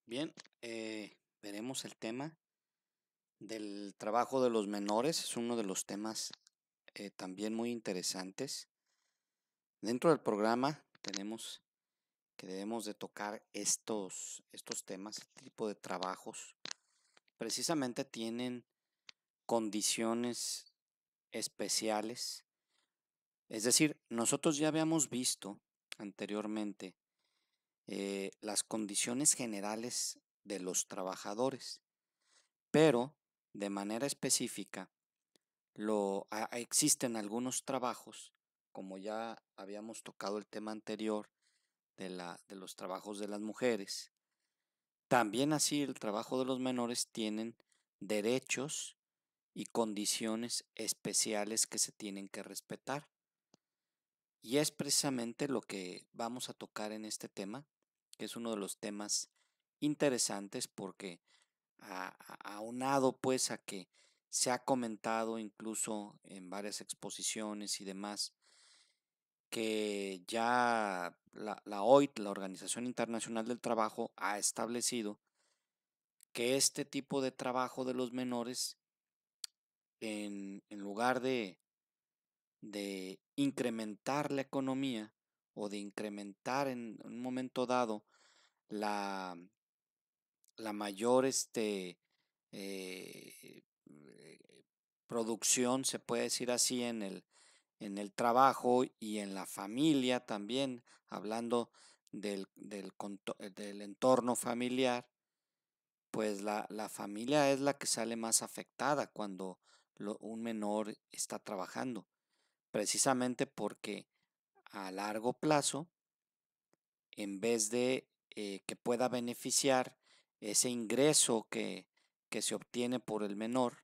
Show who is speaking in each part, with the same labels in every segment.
Speaker 1: Bien, veremos el tema del trabajo de los menores. Es uno de los temas también muy interesantes. Dentro del programa tenemos que debemos de tocar estos temas, este tipo de trabajos. Precisamente tienen condiciones especiales. Es decir, nosotros ya habíamos visto anteriormente las condiciones generales de los trabajadores, pero de manera específica existen algunos trabajos, como ya habíamos tocado el tema anterior de los trabajos de las mujeres. También así el trabajo de los menores tienen derechos y condiciones especiales que se tienen que respetar. Y es precisamente lo que vamos a tocar en este tema, que es uno de los temas interesantes porque aunado pues a que se ha comentado incluso en varias exposiciones y demás, que ya la OIT, la Organización Internacional del Trabajo, ha establecido que este tipo de trabajo de los menores, en lugar de incrementar la economía o de incrementar en un momento dado la, la mayor eh, producción, se puede decir así, en el trabajo y en la familia también, hablando del entorno familiar, pues la familia es la que sale más afectada cuando un menor está trabajando, precisamente porque a largo plazo, en vez de que pueda beneficiar ese ingreso que se obtiene por el menor,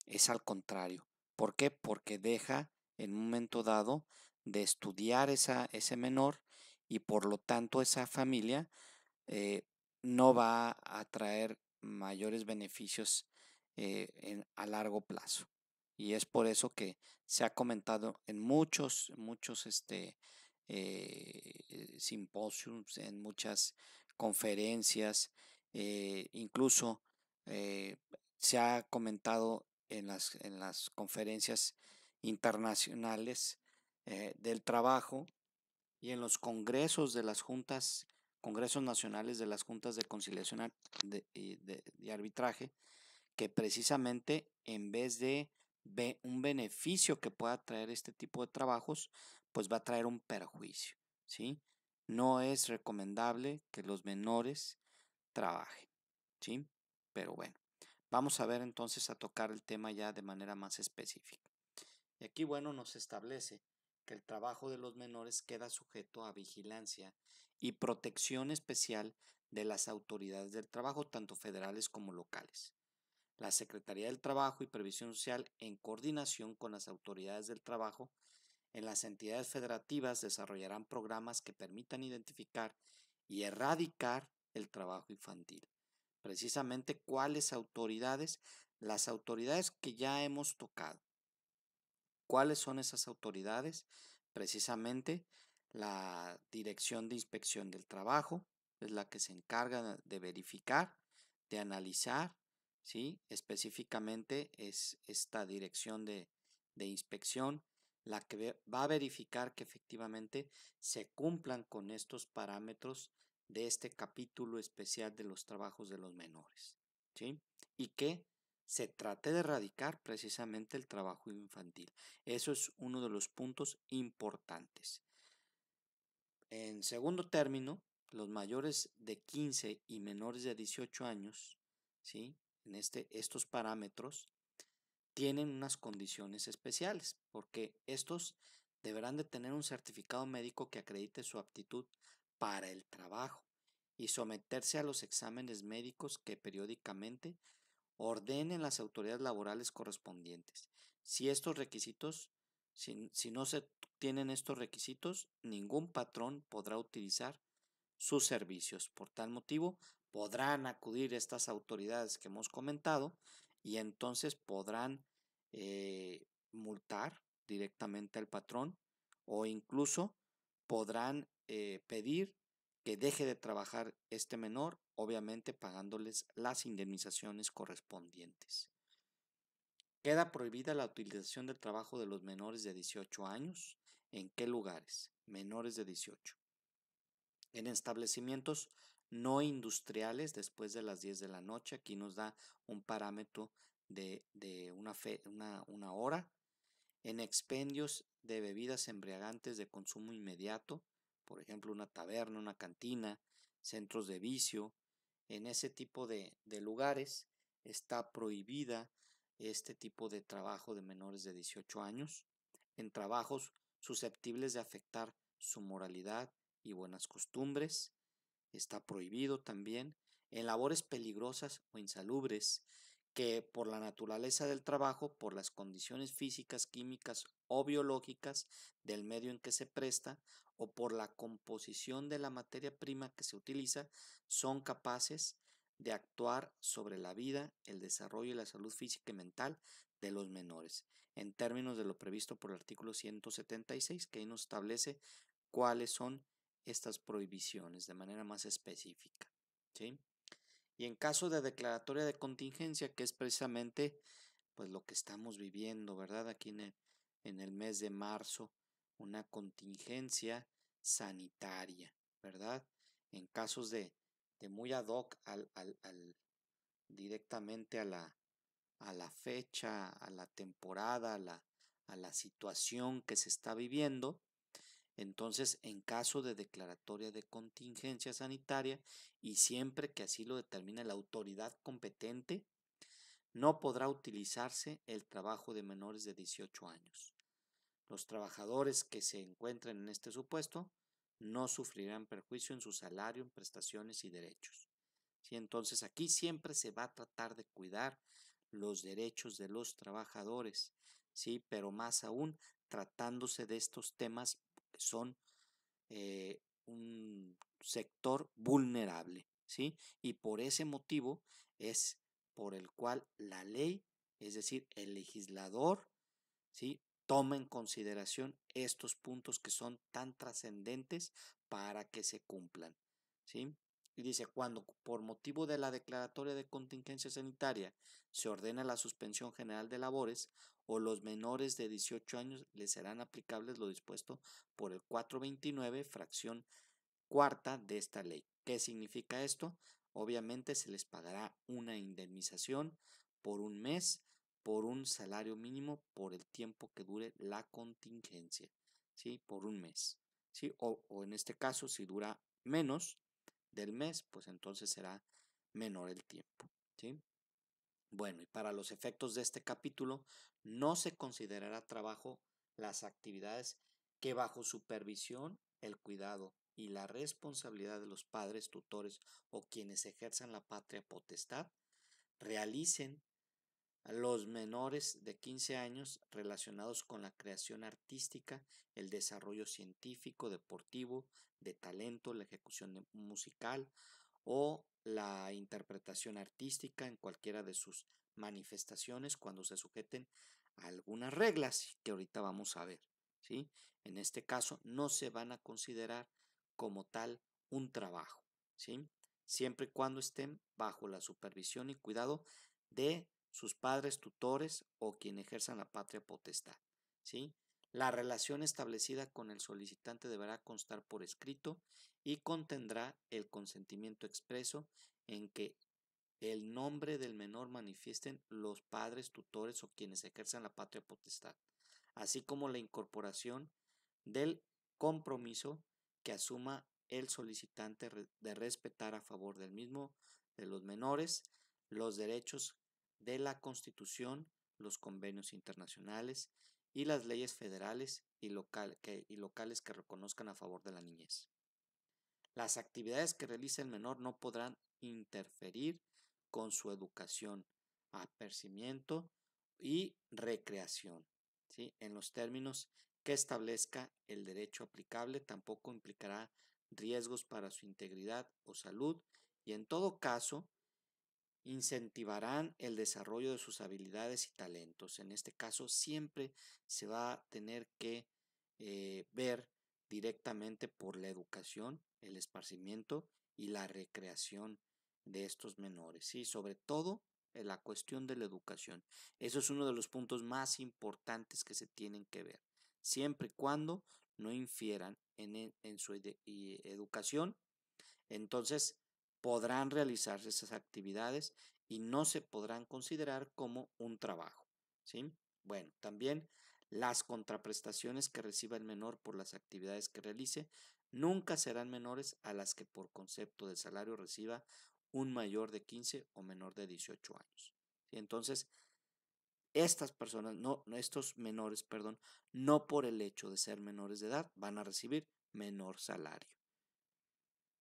Speaker 1: es al contrario. ¿Por qué? Porque deja en un momento dado de estudiar ese menor y por lo tanto esa familia eh, no va a traer mayores beneficios a largo plazo. Y es por eso que se ha comentado en muchos simposios, en muchas conferencias, incluso eh, se ha comentado en las conferencias internacionales del trabajo y en los congresos de las juntas, congresos nacionales de las juntas de conciliación y arbitraje, que precisamente en vez de un beneficio que pueda traer este tipo de trabajos, pues va a traer un perjuicio, ¿sí? No es recomendable que los menores trabajen, ¿sí? Pero bueno, vamos a ver entonces a tocar el tema ya de manera más específica. Y aquí, bueno, nos establece que el trabajo de los menores queda sujeto a vigilancia y protección especial de las autoridades del trabajo, tanto federales como locales. La Secretaría del Trabajo y Previsión Social, en coordinación con las autoridades del trabajo en las entidades federativas, desarrollarán programas que permitan identificar y erradicar el trabajo infantil. Precisamente, ¿cuáles autoridades? Las autoridades que ya hemos tocado. ¿Cuáles son esas autoridades? Precisamente la Dirección de Inspección del Trabajo es la que se encarga de verificar, de analizar, ¿sí? Específicamente es esta dirección de inspección la que va a verificar que efectivamente se cumplan con estos parámetros de este capítulo especial de los trabajos de los menores, ¿sí? Y que se trate de erradicar precisamente el trabajo infantil. Eso es uno de los puntos importantes. En segundo término, los mayores de 15 y menores de 18 años, ¿sí? En estos parámetros tienen unas condiciones especiales, porque estos deberán de tener un certificado médico que acredite su aptitud para el trabajo y someterse a los exámenes médicos que periódicamente ordenen las autoridades laborales correspondientes. Si estos requisitos, si no se tienen estos requisitos, ningún patrón podrá utilizar sus servicios. Por tal motivo, podrán acudir estas autoridades que hemos comentado y entonces podrán multar directamente al patrón o incluso podrán pedir que deje de trabajar este menor, obviamente pagándoles las indemnizaciones correspondientes. Queda prohibida la utilización del trabajo de los menores de 18 años. ¿En qué lugares? Menores de 18. En establecimientos no industriales después de las 10 de la noche. Aquí nos da un parámetro de una hora. En expendios de bebidas embriagantes de consumo inmediato, por ejemplo, una taberna, una cantina, centros de vicio. En ese tipo de lugares está prohibida este tipo de trabajo de menores de 18 años. En trabajos susceptibles de afectar su moralidad y buenas costumbres, está prohibido también. En labores peligrosas o insalubres que por la naturaleza del trabajo, por las condiciones físicas, químicas o biológicas del medio en que se presta o por la composición de la materia prima que se utiliza, son capaces de actuar sobre la vida, el desarrollo y la salud física y mental de los menores, en términos de lo previsto por el artículo 176, que ahí nos establece cuáles son estas prohibiciones de manera más específica, ¿sí? Y en caso de declaratoria de contingencia, que es precisamente pues lo que estamos viviendo, ¿verdad? Aquí en el mes de marzo, una contingencia sanitaria, ¿verdad? En casos de muy ad hoc directamente a la fecha, a la temporada, a la situación que se está viviendo. Entonces, en caso de declaratoria de contingencia sanitaria y siempre que así lo determine la autoridad competente, no podrá utilizarse el trabajo de menores de 18 años. Los trabajadores que se encuentren en este supuesto no sufrirán perjuicio en su salario, en prestaciones y derechos. ¿Sí? Entonces, aquí siempre se va a tratar de cuidar los derechos de los trabajadores, ¿sí? Pero más aún tratándose de estos temas que son un sector vulnerable, ¿sí? Y por ese motivo es por el cual la ley, es decir, el legislador, ¿sí? Toma en consideración estos puntos que son tan trascendentes para que se cumplan, ¿sí? Y dice, cuando por motivo de la declaratoria de contingencia sanitaria se ordena la suspensión general de labores o los menores de 18 años les serán aplicables lo dispuesto por el 429, fracción cuarta de esta ley. ¿Qué significa esto? Obviamente se les pagará una indemnización por un mes, por un salario mínimo, por el tiempo que dure la contingencia, ¿sí? Por un mes, ¿sí? O en este caso, si dura menos del mes, pues entonces será menor el tiempo, ¿sí? Bueno, y para los efectos de este capítulo, no se considerará trabajo las actividades que bajo supervisión, el cuidado y la responsabilidad de los padres, tutores o quienes ejerzan la patria potestad realicen a los menores de 15 años relacionados con la creación artística, el desarrollo científico, deportivo, de talento, la ejecución musical o la interpretación artística en cualquiera de sus manifestaciones cuando se sujeten a algunas reglas que ahorita vamos a ver, ¿sí? En este caso no se van a considerar como tal un trabajo, ¿sí? Siempre y cuando estén bajo la supervisión y cuidado de sus padres, tutores o quien ejerzan la patria potestad, ¿sí? La relación establecida con el solicitante deberá constar por escrito y contendrá el consentimiento expreso en que el nombre del menor manifiesten los padres, tutores o quienes ejerzan la patria potestad, así como la incorporación del compromiso que asuma el solicitante de respetar a favor del mismo, de los menores, los derechos de la Constitución, los convenios internacionales y las leyes federales y locales que reconozcan a favor de la niñez. Las actividades que realice el menor no podrán interferir con su educación, apercibimiento y recreación, ¿sí? En los términos que establezca el derecho aplicable, tampoco implicará riesgos para su integridad o salud y en todo caso incentivarán el desarrollo de sus habilidades y talentos. En este caso siempre se va a tener que ver directamente por la educación, el esparcimiento y la recreación de estos menores, ¿sí? Sobre todo en la cuestión de la educación. Eso es uno de los puntos más importantes que se tienen que ver, siempre y cuando no infieran en su educación, entonces podrán realizarse esas actividades y no se podrán considerar como un trabajo, ¿sí? Bueno, también las contraprestaciones que reciba el menor por las actividades que realice nunca serán menores a las que por concepto de salario reciba un mayor de 15 o menor de 18 años. ¿Sí? Entonces, estas personas, estos menores, perdón, no por el hecho de ser menores de edad van a recibir menor salario.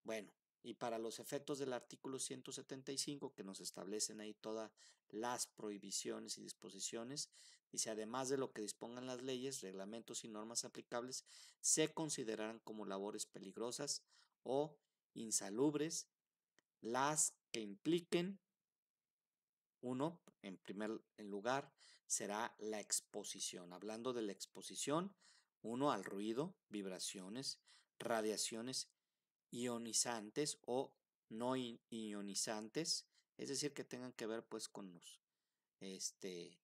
Speaker 1: Bueno, y para los efectos del artículo 175, que nos establecen ahí todas las prohibiciones y disposiciones, dice, además de lo que dispongan las leyes, reglamentos y normas aplicables, se considerarán como labores peligrosas o insalubres las que impliquen, uno, en primer lugar, será la exposición. Hablando de la exposición, uno, al ruido, vibraciones, radiaciones ionizantes o no ionizantes, es decir, que tengan que ver pues con este,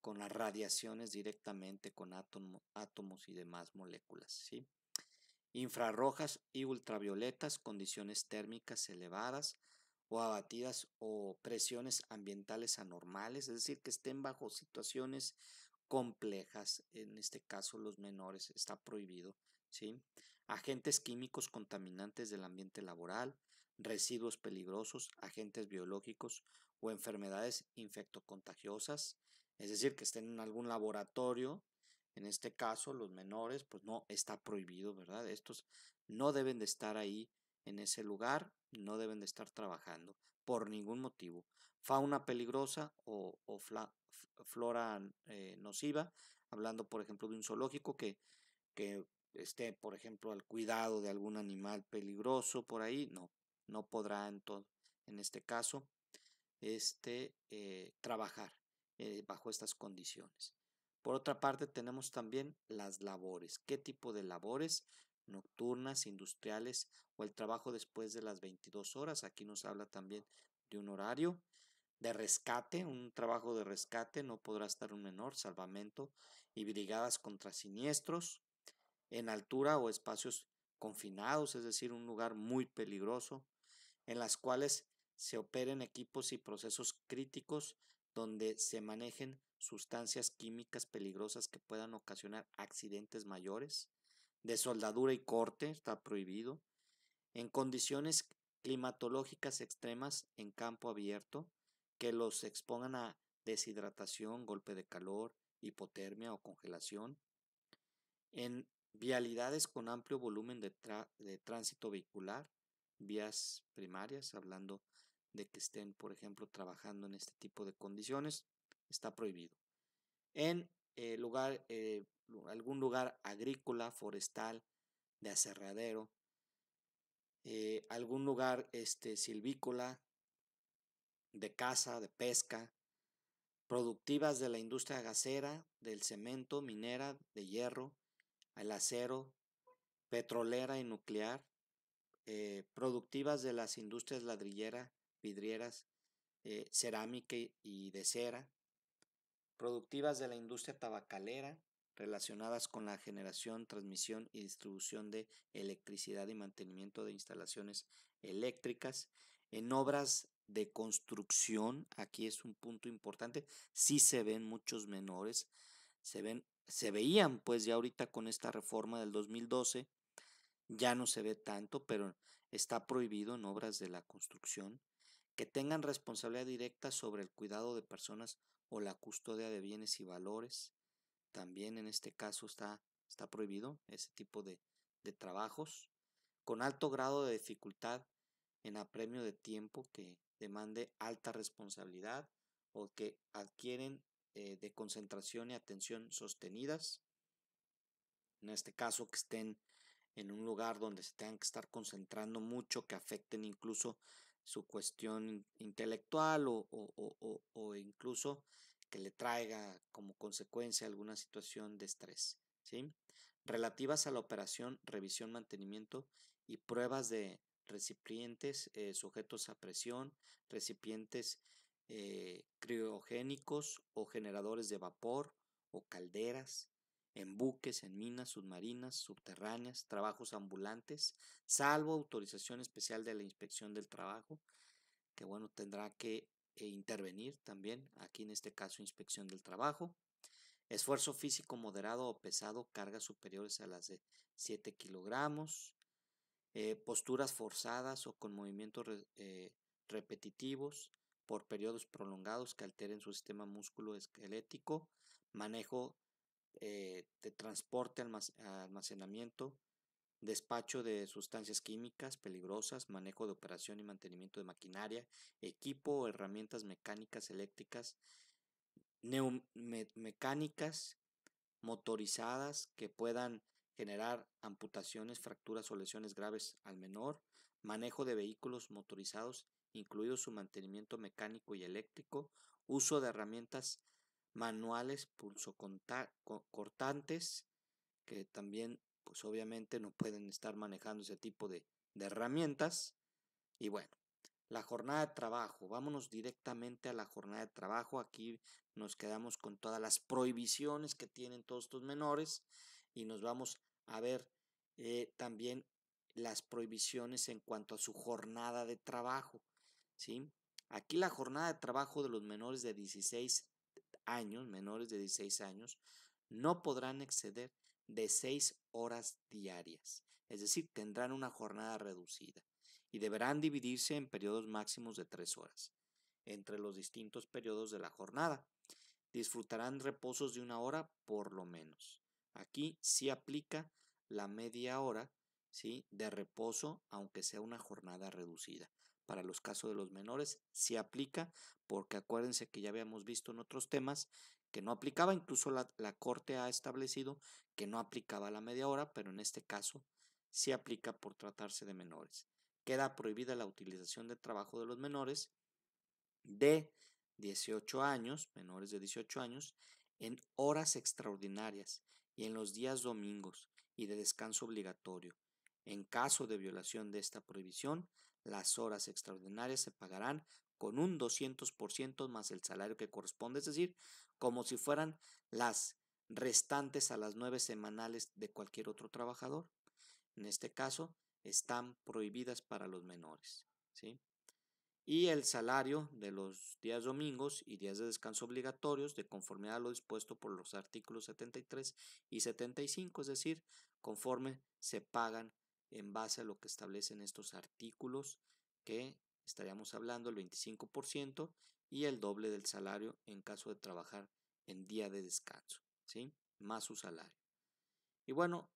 Speaker 1: con las radiaciones directamente, con átomos y demás moléculas, ¿sí? Infrarrojas y ultravioletas, condiciones térmicas elevadas o abatidas o presiones ambientales anormales, es decir, que estén bajo situaciones complejas, en este caso los menores, está prohibido, ¿sí? Agentes químicos contaminantes del ambiente laboral, residuos peligrosos, agentes biológicos o enfermedades infectocontagiosas, es decir, que estén en algún laboratorio, en este caso los menores, pues no está prohibido, ¿verdad? Estos no deben de estar ahí en ese lugar, no deben de estar trabajando por ningún motivo. Fauna peligrosa o flora nociva, hablando por ejemplo de un zoológico que esté, por ejemplo, al cuidado de algún animal peligroso por ahí, no podrá en este caso trabajar bajo estas condiciones. Por otra parte, tenemos también las labores. ¿Qué tipo de labores? Nocturnas, industriales o el trabajo después de las 22 horas. Aquí nos habla también de un horario de rescate, un trabajo de rescate, no podrá estar un menor, salvamento y brigadas contra siniestros en altura o espacios confinados, es decir, un lugar muy peligroso, en las cuales se operen equipos y procesos críticos donde se manejen sustancias químicas peligrosas que puedan ocasionar accidentes mayores, de soldadura y corte, está prohibido, en condiciones climatológicas extremas en campo abierto que los expongan a deshidratación, golpe de calor, hipotermia o congelación, en vialidades con amplio volumen de tránsito vehicular, vías primarias, hablando de que estén, por ejemplo, trabajando en este tipo de condiciones, está prohibido. En algún lugar agrícola, forestal, de aserradero, algún lugar silvícola, de caza, de pesca, productivas de la industria gasera, del cemento, minera, de hierro, el acero, petrolera y nuclear, productivas de las industrias ladrillera, vidrieras, cerámica y de cera, productivas de la industria tabacalera, relacionadas con la generación, transmisión y distribución de electricidad y mantenimiento de instalaciones eléctricas, en obras de construcción, aquí es un punto importante, sí se ven muchos menores, se veían pues ya ahorita con esta reforma del 2012, ya no se ve tanto, pero está prohibido en obras de la construcción que tengan responsabilidad directa sobre el cuidado de personas o la custodia de bienes y valores. También en este caso está prohibido ese tipo de trabajos con alto grado de dificultad en apremio de tiempo que demande alta responsabilidad o que adquieren de concentración y atención sostenidas. En este caso que estén en un lugar donde se tengan que estar concentrando mucho, que afecten incluso su cuestión intelectual o incluso que le traiga como consecuencia alguna situación de estrés, ¿sí? relativas a la operación, revisión, mantenimiento y pruebas de recipientes sujetos a presión, recipientes criogénicos o generadores de vapor o calderas, en buques, en minas submarinas, subterráneas, trabajos ambulantes, salvo autorización especial de la inspección del trabajo, que bueno, tendrá que intervenir también, aquí en este caso inspección del trabajo. Esfuerzo físico moderado o pesado, cargas superiores a las de 7 kilogramos, posturas forzadas o con movimientos repetitivos por periodos prolongados que alteren su sistema músculo-esquelético, manejo de transporte, almacenamiento, despacho de sustancias químicas peligrosas, manejo de operación y mantenimiento de maquinaria, equipo o herramientas mecánicas, eléctricas, mecánicas, motorizadas que puedan generar amputaciones, fracturas o lesiones graves al menor, manejo de vehículos motorizados, incluido su mantenimiento mecánico y eléctrico, uso de herramientas manuales cortantes, que también pues obviamente no pueden estar manejando ese tipo de herramientas. Y bueno, la jornada de trabajo, vámonos directamente a la jornada de trabajo. Aquí nos quedamos con todas las prohibiciones que tienen todos estos menores y nos vamos a ver también las prohibiciones en cuanto a su jornada de trabajo, ¿sí? Aquí la jornada de trabajo de los menores de 16 años, no podrán exceder de 6 horas diarias, es decir, tendrán una jornada reducida y deberán dividirse en periodos máximos de 3 horas entre los distintos periodos de la jornada. Disfrutarán reposos de 1 hora por lo menos. Aquí sí aplica la media hora, ¿sí?, de reposo, aunque sea una jornada reducida. Para los casos de los menores sí aplica, porque acuérdense que ya habíamos visto en otros temas que no aplicaba, incluso la Corte ha establecido que no aplicaba la media hora, pero en este caso sí aplica por tratarse de menores. Queda prohibida la utilización de trabajo de los menores de 18 años, menores de 18 años, en horas extraordinarias y en los días domingos y de descanso obligatorio. En caso de violación de esta prohibición, las horas extraordinarias se pagarán con un 200% más el salario que corresponde, es decir, como si fueran las restantes a las 9 semanales de cualquier otro trabajador. En este caso, están prohibidas para los menores, ¿sí? Y el salario de los días domingos y días de descanso obligatorios de conformidad a lo dispuesto por los artículos 73 y 75, es decir, conforme se pagan en base a lo que establecen estos artículos, que estaríamos hablando el 25% y el doble del salario en caso de trabajar en día de descanso, ¿sí?, más su salario. Y bueno,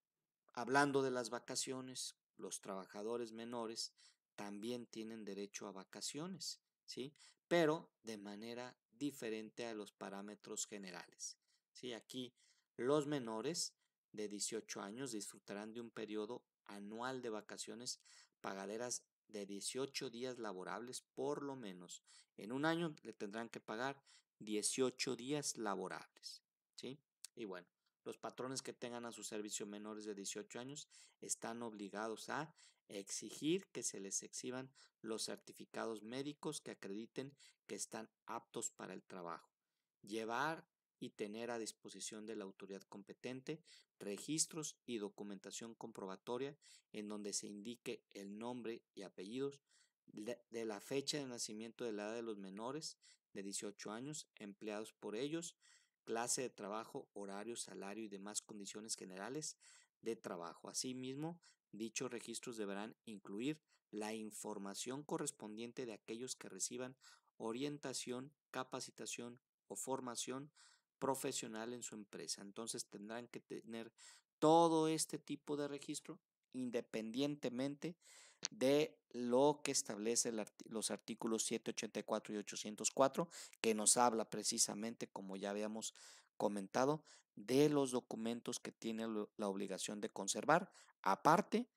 Speaker 1: hablando de las vacaciones, los trabajadores menores también tienen derecho a vacaciones, ¿sí? Pero de manera diferente a los parámetros generales, ¿sí? Aquí los menores de 18 años disfrutarán de un periodo anual de vacaciones pagaderas de 18 días laborables por lo menos. En un año le tendrán que pagar 18 días laborables, ¿sí? Y bueno, los patrones que tengan a su servicio menores de 18 años están obligados a exigir que se les exhiban los certificados médicos que acrediten que están aptos para el trabajo. Llevar y tener a disposición de la autoridad competente registros y documentación comprobatoria en donde se indique el nombre y apellidos de la fecha de nacimiento de la edad de los menores de 18 años empleados por ellos, clase de trabajo, horario, salario y demás condiciones generales de trabajo. Asimismo, dichos registros deberán incluir la información correspondiente de aquellos que reciban orientación, capacitación o formación profesional en su empresa. Entonces tendrán que tener todo este tipo de registro independientemente de lo que establece los artículos 784 y 804, que nos habla precisamente, como ya habíamos comentado, de los documentos que tiene la obligación de conservar. Aparte,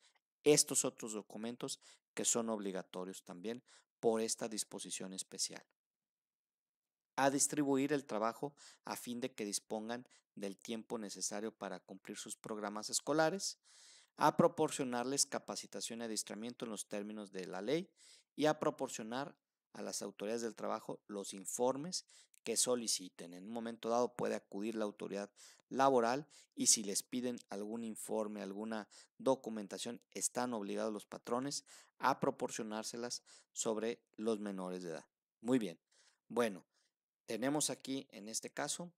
Speaker 1: estos otros documentos que son obligatorios también por esta disposición especial. a distribuir el trabajo a fin de que dispongan del tiempo necesario para cumplir sus programas escolares, a proporcionarles capacitación y adiestramiento en los términos de la ley y a proporcionar a las autoridades del trabajo los informes que soliciten. En un momento dado puede acudir la autoridad laboral y si les piden algún informe, alguna documentación, están obligados los patrones a proporcionárselas sobre los menores de edad. Muy bien. Bueno, tenemos aquí en este caso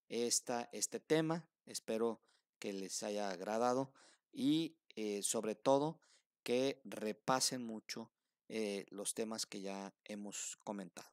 Speaker 1: este tema. Espero que les haya agradado y sobre todo que repasen mucho los temas que ya hemos comentado.